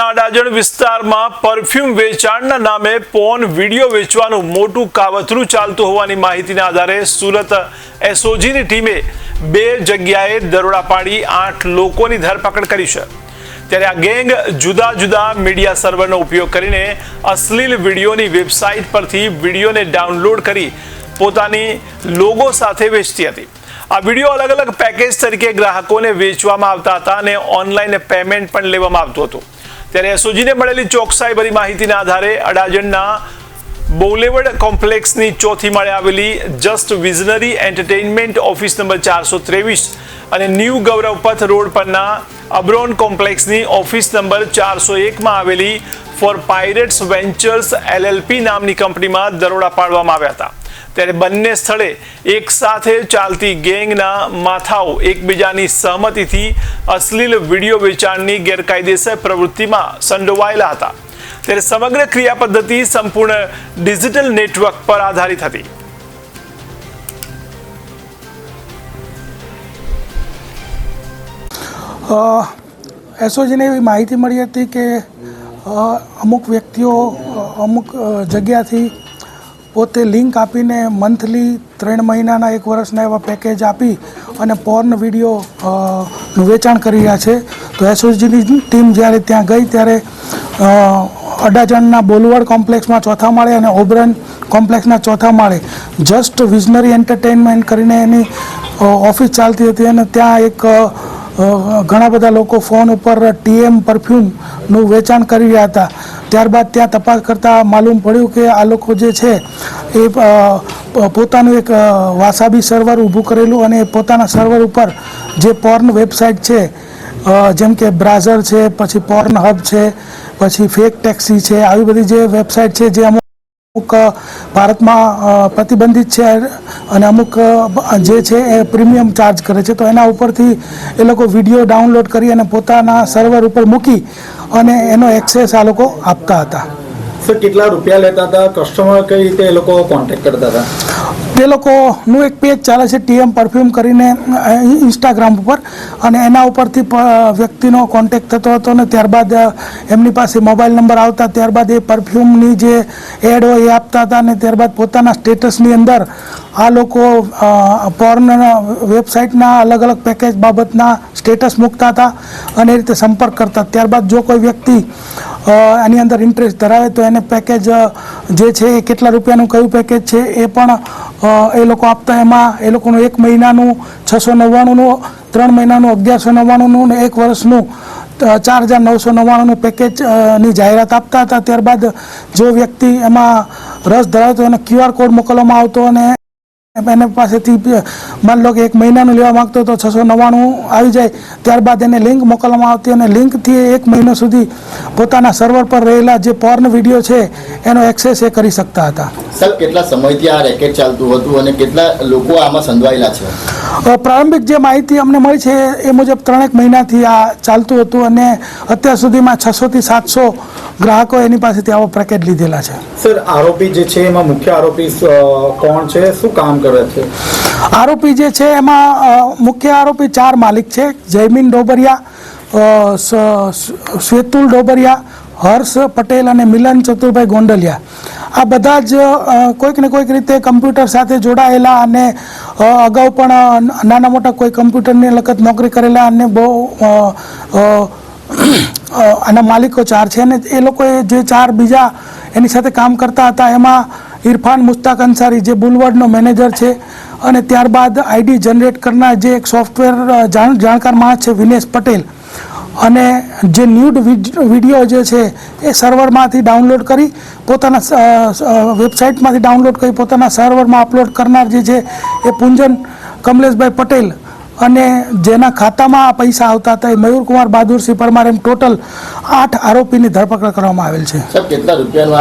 અડાજણ વિસ્તારમાં પરફ્યુમ વેચાણના નામે પોર્ન વિડીયો વેચવાનું મોટું કાવતરું ચાલતું હોવાની માહિતીના આધારે સુરત એસઓજીની ટીમે 2 જગ્યાએ દરોડા પાડી 8 લોકોની ધરપકડ કરી છે। ત્યારે આ ગેંગ જુદા જુદા મીડિયા સર્વરનો ઉપયોગ કરીને અશ્લીલ વિડીયોની વેબસાઇટ પરથી વિડીયોને ડાઉનલોડ કરી પોતાની લોગો સાથે વેચતી હતી। આ વિડીયો અલગ અલગ પેકેજ તરીકે ગ્રાહકોને વેચવામાં આવતા હતા અને ઓનલાઈન પેમેન્ટ પણ લેવામાં આવતું હતું। ત્યારે એસઓજીને મળેલી ચોકસાઈ ભરી માહિતીના આધારે અડાજણના બોલેવડ કોમ્પ્લેક્સની ચોથી માળે આવેલી just visionary entertainment office number 423 અને ન્યૂ ગૌરવપથ રોડ પરના અબ્રોન કોમ્પ્લેક્સની ઓફિસ નંબર 401 માં આવેલી ફોર પાયરેટ્સ વેન્ચર્સ એલએલપી નામની કંપનીમાં દરોડા પાડવામાં આવ્યા હતા। ત્યારે બંને સ્થળે એક સાથે ચાલતી ગેંગના માથાઓ એકબીજાની સહમતિથી અશ્લીલ વિડીયો વેચાણની ગેરકાયદેસર પ્રવૃત્તિમાં સંડોવાયેલા હતા। ત્યારે સમગ્ર ક્રિયા પદ્ધતિ સંપૂર્ણ ડિજિટલ નેટવર્ક પર આધારિત હતી। એસઓજીને એવી માહિતી મળી હતી કે અમુક વ્યક્તિઓ અમુક જગ્યાથી પોતે લિંક આપીને મંથલી 3 મહિનાના 1 વર્ષના એવા પેકેજ આપી અને પોર્ન વિડીયોનું વેચાણ કરી રહ્યા છે। તો એસઓજીની ટીમ જ્યારે ત્યાં ગઈ ત્યારે અડાજણના બોલવડ કોમ્પ્લેક્સમાં ચોથા માળે અને ઓબ્રન કોમ્પ્લેક્સના ચોથા માળે જસ્ટ વિઝનરી એન્ટરટેઇનમેન્ટ કરીને એની ઓફિસ ચાલતી હતી અને ત્યાં એક ઘણા બધા લોકો ફોન ઉપર ટીએમ પરફ્યુમનું વેચાણ કરી રહ્યા હતા। ત્યારબાદ ત્યાં તપાસ કરતાં માલુમ પડ્યું કે આ લોકો જે છે એ પોતાનું એક વાસાબી સર્વર ઊભું કરેલું અને પોતાના સર્વર ઉપર જે પોર્ન વેબસાઇટ છે જેમ કે બ્રાઝર છે, પછી પોર્ન હબ છે, પછી ફેક ટેક્સી છે, આવી બધી જે વેબસાઇટ છે જે અમુક ભારતમાં પ્રતિબંધિત છે અને અમુક જે છે એ પ્રીમિયમ ચાર્જ કરે છે। તો એના ઉપરથી એ લોકો વિડીયો ડાઉનલોડ કરી અને પોતાના સર્વર ઉપર મૂકી અને એનો એક્સેસ આ લોકો આપતા હતા। સર કેટલા રૂપિયા લેતા હતા? કસ્ટમર કઈ રીતે એ લોકો કોન્ટેક્ટ કરતા હતા? એ લોકોનું એક પેજ ચાલે છે ટીએમ પરફ્યુમ કરીને ઇન્સ્ટાગ્રામ ઉપર અને એના ઉપરથી વ્યક્તિનો કોન્ટેક્ટ થતો હતો અને ત્યારબાદ એમની પાસે મોબાઈલ નંબર આવતા ત્યારબાદ એ પરફ્યુમની જે એડ હોય એ આપતા હતા અને ત્યારબાદ પોતાના સ્ટેટસની અંદર આ લોકો પોર્ન વેબસાઇટના અલગ અલગ પેકેજ બાબતના સ્ટેટસ મૂકતા હતા અને એ રીતે સંપર્ક કરતા। ત્યારબાદ જો કોઈ વ્યક્તિ આની અંદર ઇન્ટરેસ્ટ ધરાવે તો એને પેકેજ જે છે એ કેટલા રૂપિયાનું કયું પેકેજ છે એ પણ એ લોકો આપતા। એમાં એ લોકોનું 1 મહિનાનું 699નું, 3 મહિનાનું 1199નું ને 1 વર્ષનું 4999નું પેકેજની જાહેરાત આપતા હતા। ત્યારબાદ જો વ્યક્તિ એમાં રસ ધરાવતો એને QR કોડ મોકલવામાં આવતો અને એના પાસેથી માન લો કે 1 મહિનાનું લેવા માગતો તો 699 આવી જાય। ત્યારબાદ એને લિંક મોકલવામાં આવતી અને લિંકથી 1 મહિનો સુધી પોતાના સર્વર પર રહેલા જે પોર્ન વિડીયો છે એનો એક્સેસ એ કરી શકતા હતા। સર કેટલા સમયથી આ રેકેટ ચાલતું હતું અને કેટલા લોકો આમાં સંડોવાયેલા છે? પ્રારંભિક જે માહિતી અમને મળી છે એ મુજબ 3 મહિનાથી આ ચાલતું હતું અને અત્યાર સુધીમાં 600 થી 700 ગ્રાહકો એની પાસેથી આવો પેકેજ લીધેલા છે। સર આરોપી જે છે એમાં મુખ્ય આરોપી કોણ છે, શું કામ કરે છે? આરોપી જે છે એમાં મુખ્ય આરોપી 4 માલિક છે। જયમીન ડોબરિયા, શ્વેતુલ ડોબરિયા, હર્ષ પટેલ અને મિલન ચતુરભાઈ ગોંડલિયા। આ બધા જ કોઈક ને કોઈક રીતે કમ્પ્યુટર સાથે જોડાયેલા અને અગાઉ પણ નાના મોટા કોઈ કમ્પ્યુટરની લગત નોકરી કરેલા અને બહુ આના માલિકો 4 છે અને એ લોકોએ જે 4 બીજા એની સાથે કામ કરતા હતા એમાં ઇરફાન મુસ્તાક અંસારી જે બુલવર્ડનો મેનેજર છે અને ત્યારબાદ આઈડી જનરેટ કરનાર જે એક સોફ્ટવેર જાણકાર માણસ છે વિનેશ પટેલ અને જે ન્યૂડ વિડીયો જે છે એ સર્વરમાંથી ડાઉનલોડ કરી પોતાના વેબસાઇટમાંથી ડાઉનલોડ કરી પોતાના સર્વરમાં અપલોડ કરનાર જે છે એ પુંજન કમલેશભાઈ પટેલ અને જેના ખાતામાં પૈસા આવતા હતા એ મયુરકુમાર બહાદુરસિંહ પરમાર, એમ ટોટલ 8 આરોપીની ધરપકડ કરવામાં આવેલ છે। સર કેટલા રૂપિયાનું